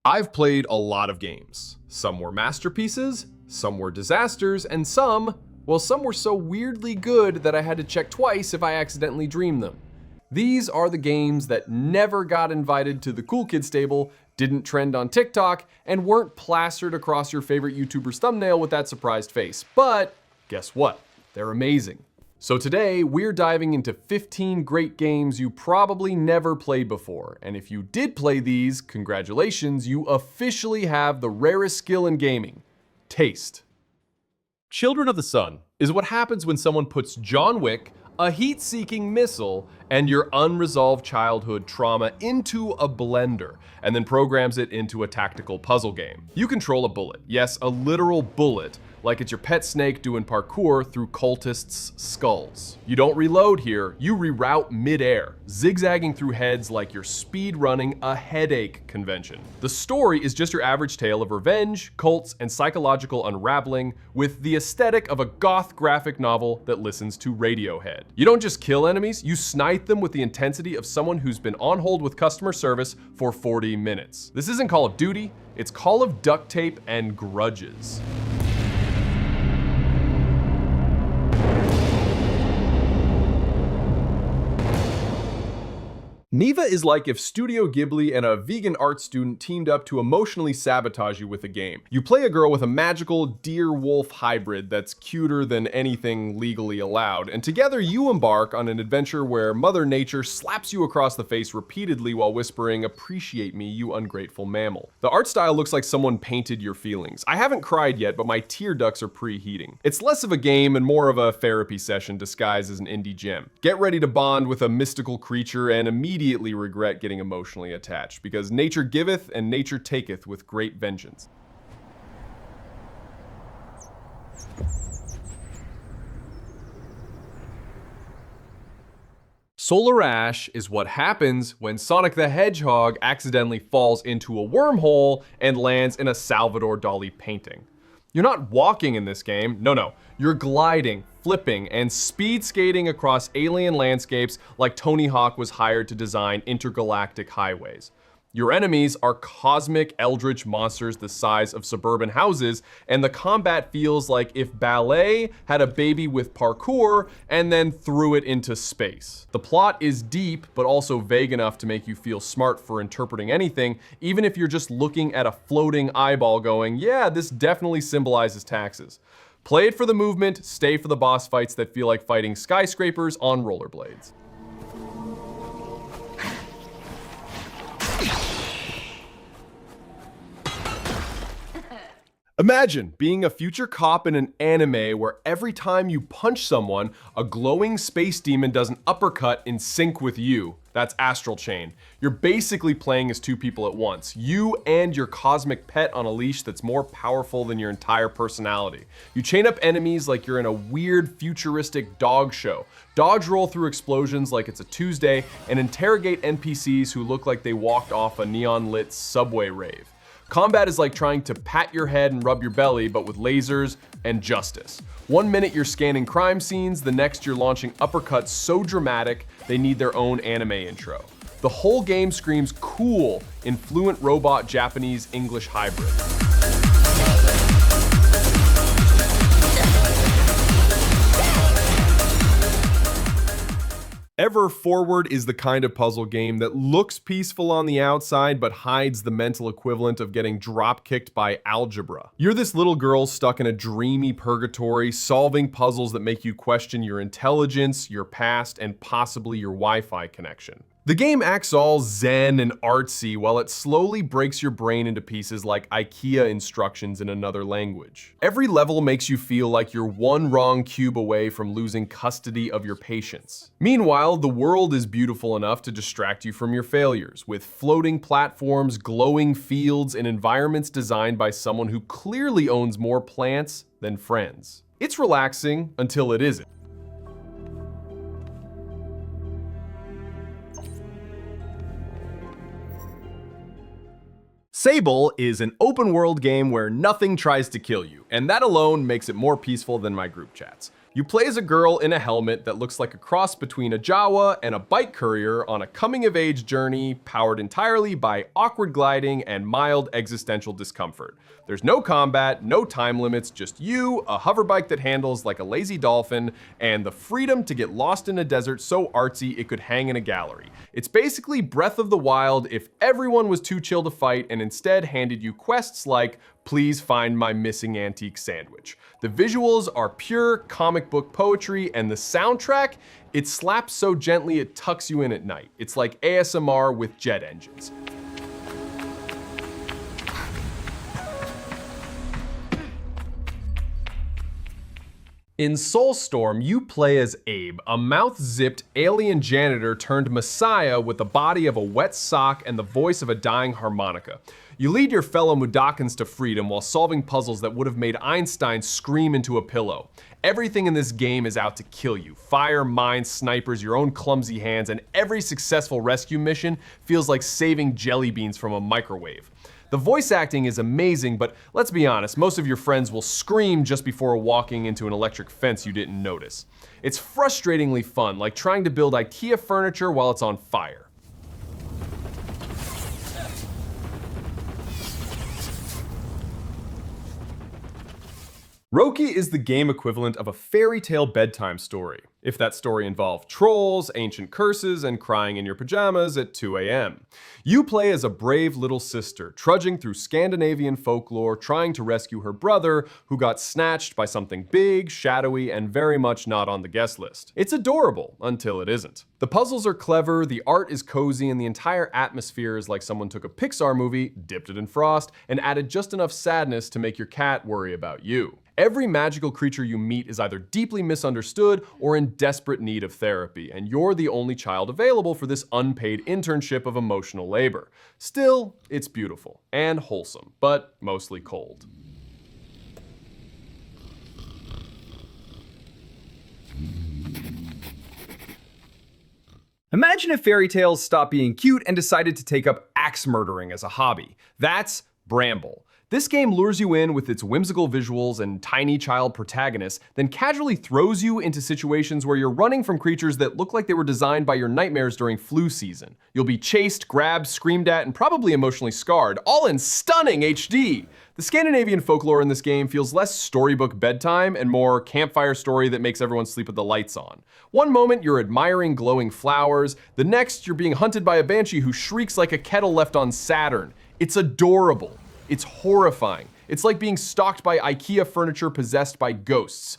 I've played a lot of games. Some were masterpieces, some were disasters, and some were so weirdly good that I had to check twice if I accidentally dreamed them. These are the games that never got invited to the cool kids table, didn't trend on TikTok, and weren't plastered across your favorite YouTuber's thumbnail with that surprised face. But guess what? They're amazing. So today, we're diving into 15 great games you probably never played before. And if you did play these, congratulations, you officially have the rarest skill in gaming: taste. Children of the Sun is what happens when someone puts John Wick, a heat-seeking missile, and your unresolved childhood trauma into a blender, and then programs it into a tactical puzzle game. You control a bullet, yes, a literal bullet, like it's your pet snake doing parkour through cultists' skulls. You don't reload here, you reroute mid-air, zigzagging through heads like you're speed running a headache convention. The story is just your average tale of revenge, cults, and psychological unraveling, with the aesthetic of a goth graphic novel that listens to Radiohead. You don't just kill enemies, you snipe them with the intensity of someone who's been on hold with customer service for 40 minutes. This isn't Call of Duty, it's Call of Duct Tape and Grudges. Neva is like if Studio Ghibli and a vegan art student teamed up to emotionally sabotage you with a game. You play a girl with a magical deer-wolf hybrid that's cuter than anything legally allowed, and together you embark on an adventure where Mother Nature slaps you across the face repeatedly while whispering, "Appreciate me, you ungrateful mammal." The art style looks like someone painted your feelings. I haven't cried yet, but my tear ducts are preheating. It's less of a game and more of a therapy session disguised as an indie gem. Get ready to bond with a mystical creature and immediately regret getting emotionally attached, because nature giveth and nature taketh with great vengeance. Solar Ash is what happens when Sonic the Hedgehog accidentally falls into a wormhole and lands in a Salvador Dali painting. You're not walking in this game, no. You're gliding, flipping, and speed skating across alien landscapes like Tony Hawk was hired to design intergalactic highways. Your enemies are cosmic eldritch monsters the size of suburban houses, and the combat feels like if ballet had a baby with parkour and then threw it into space. The plot is deep, but also vague enough to make you feel smart for interpreting anything, even if you're just looking at a floating eyeball going, yeah, this definitely symbolizes taxes. Play it for the movement, stay for the boss fights that feel like fighting skyscrapers on rollerblades. Imagine being a future cop in an anime where every time you punch someone, a glowing space demon does an uppercut in sync with you. That's Astral Chain. You're basically playing as two people at once. You and your cosmic pet on a leash that's more powerful than your entire personality. You chain up enemies like you're in a weird futuristic dog show. Dodge roll through explosions like it's a Tuesday, and interrogate NPCs who look like they walked off a neon-lit subway rave. Combat is like trying to pat your head and rub your belly, but with lasers and justice. 1 minute you're scanning crime scenes, the next you're launching uppercuts so dramatic they need their own anime intro. The whole game screams cool in fluent robot Japanese English hybrid. Ever Forward is the kind of puzzle game that looks peaceful on the outside but hides the mental equivalent of getting drop-kicked by algebra. You're this little girl stuck in a dreamy purgatory, solving puzzles that make you question your intelligence, your past, and possibly your Wi-Fi connection. The game acts all zen and artsy while it slowly breaks your brain into pieces like IKEA instructions in another language. Every level makes you feel like you're one wrong cube away from losing custody of your patience. Meanwhile, the world is beautiful enough to distract you from your failures, with floating platforms, glowing fields, and environments designed by someone who clearly owns more plants than friends. It's relaxing until it isn't. Sable is an open world game where nothing tries to kill you, and that alone makes it more peaceful than my group chats. You play as a girl in a helmet that looks like a cross between a Jawa and a bike courier on a coming-of-age journey powered entirely by awkward gliding and mild existential discomfort. There's no combat, no time limits, just you, a hoverbike that handles like a lazy dolphin, and the freedom to get lost in a desert so artsy it could hang in a gallery. It's basically Breath of the Wild if everyone was too chill to fight and instead handed you quests like, please find my missing antique sandwich. The visuals are pure comic book poetry, and the soundtrack, it slaps so gently it tucks you in at night. It's like ASMR with jet engines. In Soulstorm, you play as Abe, a mouth-zipped alien janitor turned messiah with the body of a wet sock and the voice of a dying harmonica. You lead your fellow Mudokons to freedom while solving puzzles that would have made Einstein scream into a pillow. Everything in this game is out to kill you. Fire, mines, snipers, your own clumsy hands, and every successful rescue mission feels like saving jelly beans from a microwave. The voice acting is amazing, but let's be honest, most of your friends will scream just before walking into an electric fence you didn't notice. It's frustratingly fun, like trying to build IKEA furniture while it's on fire. Roki is the game equivalent of a fairy tale bedtime story, if that story involved trolls, ancient curses, and crying in your pajamas at 2 a.m. You play as a brave little sister, trudging through Scandinavian folklore, trying to rescue her brother, who got snatched by something big, shadowy, and very much not on the guest list. It's adorable, until it isn't. The puzzles are clever, the art is cozy, and the entire atmosphere is like someone took a Pixar movie, dipped it in frost, and added just enough sadness to make your cat worry about you. Every magical creature you meet is either deeply misunderstood or in desperate need of therapy, and you're the only child available for this unpaid internship of emotional labor. Still, it's beautiful and wholesome, but mostly cold. Imagine if fairy tales stopped being cute and decided to take up axe murdering as a hobby. That's Bramble. This game lures you in with its whimsical visuals and tiny child protagonists, then casually throws you into situations where you're running from creatures that look like they were designed by your nightmares during flu season. You'll be chased, grabbed, screamed at, and probably emotionally scarred, all in stunning HD. The Scandinavian folklore in this game feels less storybook bedtime and more campfire story that makes everyone sleep with the lights on. One moment you're admiring glowing flowers, the next you're being hunted by a banshee who shrieks like a kettle left on Saturn. It's adorable. It's horrifying. It's like being stalked by IKEA furniture possessed by ghosts.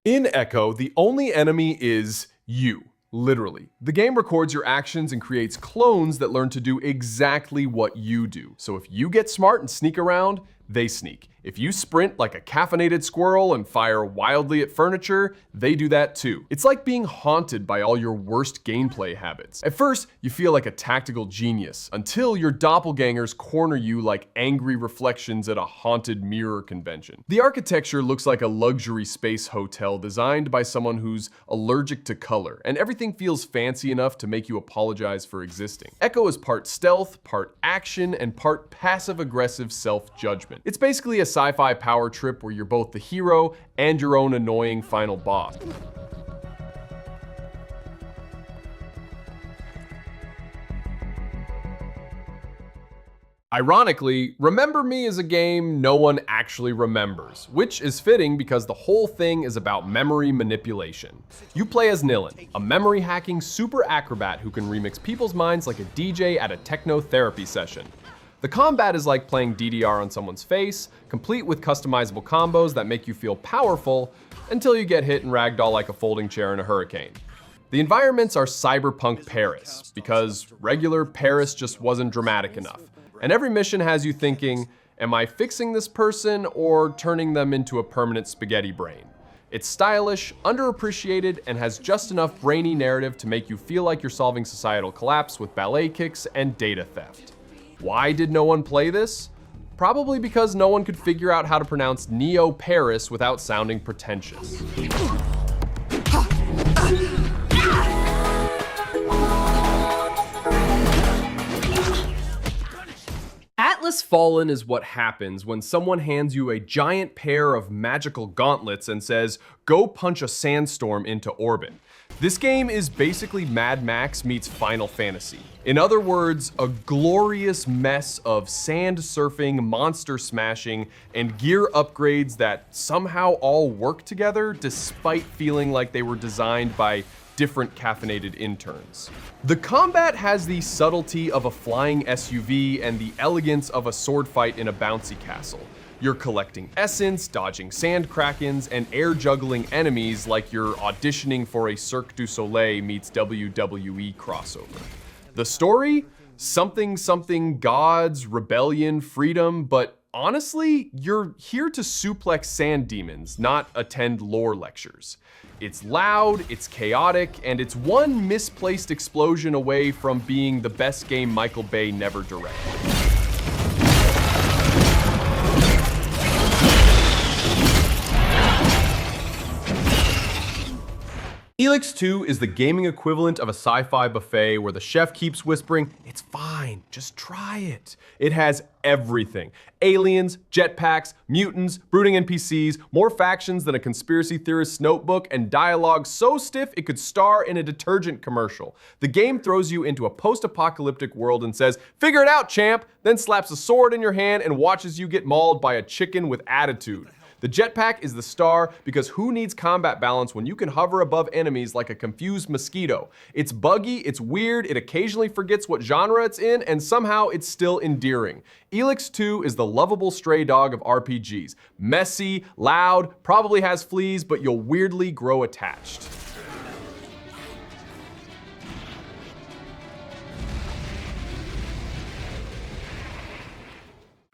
In Echo, the only enemy is you. Literally. The game records your actions and creates clones that learn to do exactly what you do. So if you get smart and sneak around, they sneak. If you sprint like a caffeinated squirrel and fire wildly at furniture, they do that too. It's like being haunted by all your worst gameplay habits. At first, you feel like a tactical genius, until your doppelgangers corner you like angry reflections at a haunted mirror convention. The architecture looks like a luxury space hotel designed by someone who's allergic to color, and everything feels fancy enough to make you apologize for existing. Echo is part stealth, part action, and part passive-aggressive self-judgment. It's basically a sci-fi power trip where you're both the hero and your own annoying final boss. Ironically, Remember Me is a game no one actually remembers, which is fitting because the whole thing is about memory manipulation. You play as Nilin, a memory hacking super acrobat who can remix people's minds like a DJ at a techno therapy session. The combat is like playing DDR on someone's face, complete with customizable combos that make you feel powerful until you get hit and ragdoll like a folding chair in a hurricane. The environments are cyberpunk Paris, because regular Paris just wasn't dramatic enough. And every mission has you thinking, am I fixing this person or turning them into a permanent spaghetti brain? It's stylish, underappreciated, and has just enough brainy narrative to make you feel like you're solving societal collapse with ballet kicks and data theft. Why did no one play this? Probably because no one could figure out how to pronounce Neo Paris without sounding pretentious. Atlas Fallen is what happens when someone hands you a giant pair of magical gauntlets and says, go punch a sandstorm into orbit. This game is basically Mad Max meets Final Fantasy. In other words, a glorious mess of sand surfing, monster smashing, and gear upgrades that somehow all work together despite feeling like they were designed by different caffeinated interns. The combat has the subtlety of a flying SUV and the elegance of a sword fight in a bouncy castle. You're collecting essence, dodging sand krakens, and air juggling enemies like you're auditioning for a Cirque du Soleil meets WWE crossover. The story? Something gods, rebellion, freedom, but honestly, you're here to suplex sand demons, not attend lore lectures. It's loud, it's chaotic, and it's one misplaced explosion away from being the best game Michael Bay never directed. Elex 2 is the gaming equivalent of a sci-fi buffet where the chef keeps whispering, "It's fine, just try it." It has everything. Aliens, jetpacks, mutants, brooding NPCs, more factions than a conspiracy theorist's notebook, and dialogue so stiff it could star in a detergent commercial. The game throws you into a post-apocalyptic world and says, "Figure it out, champ," then slaps a sword in your hand and watches you get mauled by a chicken with attitude. The jetpack is the star because who needs combat balance when you can hover above enemies like a confused mosquito? It's buggy, it's weird, it occasionally forgets what genre it's in, and somehow it's still endearing. Elex 2 is the lovable stray dog of RPGs. Messy, loud, probably has fleas, but you'll weirdly grow attached.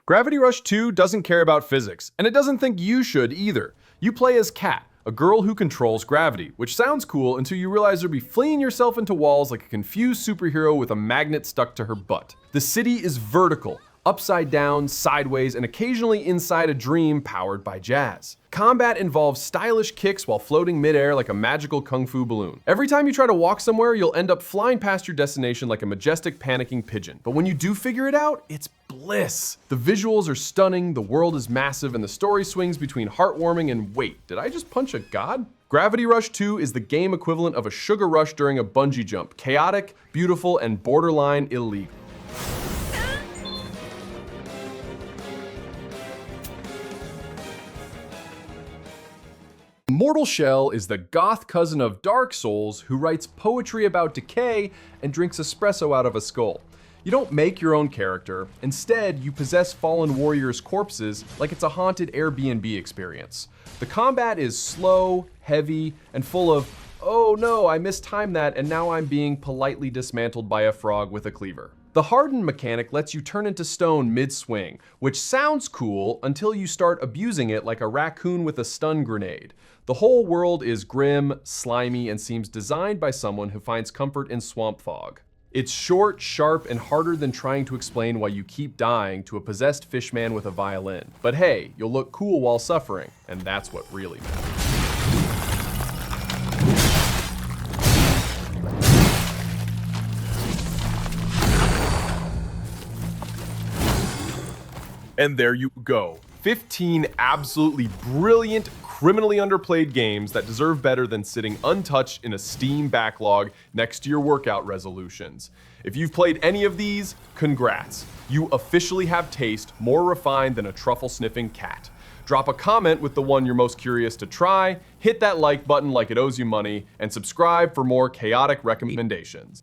Gravity Rush 2 doesn't care about physics, and it doesn't think you should either. You play as Kat, a girl who controls gravity, which sounds cool until you realize you'll be flinging yourself into walls like a confused superhero with a magnet stuck to her butt. The city is vertical, upside down, sideways, and occasionally inside a dream powered by jazz. Combat involves stylish kicks while floating midair like a magical kung fu balloon. Every time you try to walk somewhere, you'll end up flying past your destination like a majestic panicking pigeon. But when you do figure it out, it's bliss. The visuals are stunning, the world is massive, and the story swings between heartwarming and wait, did I just punch a god? Gravity Rush 2 is the game equivalent of a sugar rush during a bungee jump. Chaotic, beautiful, and borderline illegal. Mortal Shell is the goth cousin of Dark Souls who writes poetry about decay and drinks espresso out of a skull. You don't make your own character. Instead, you possess fallen warriors' corpses like it's a haunted Airbnb experience. The combat is slow, heavy, and full of, oh no, I mistimed that and now I'm being politely dismantled by a frog with a cleaver. The hardened mechanic lets you turn into stone mid-swing, which sounds cool until you start abusing it like a raccoon with a stun grenade. The whole world is grim, slimy, and seems designed by someone who finds comfort in swamp fog. It's short, sharp, and harder than trying to explain why you keep dying to a possessed fishman with a violin. But hey, you'll look cool while suffering, and that's what really matters. And there you go. 15 absolutely brilliant, criminally underplayed games that deserve better than sitting untouched in a Steam backlog next to your workout resolutions. If you've played any of these, congrats. You officially have taste more refined than a truffle-sniffing cat. Drop a comment with the one you're most curious to try, hit that like button like it owes you money, and subscribe for more chaotic recommendations.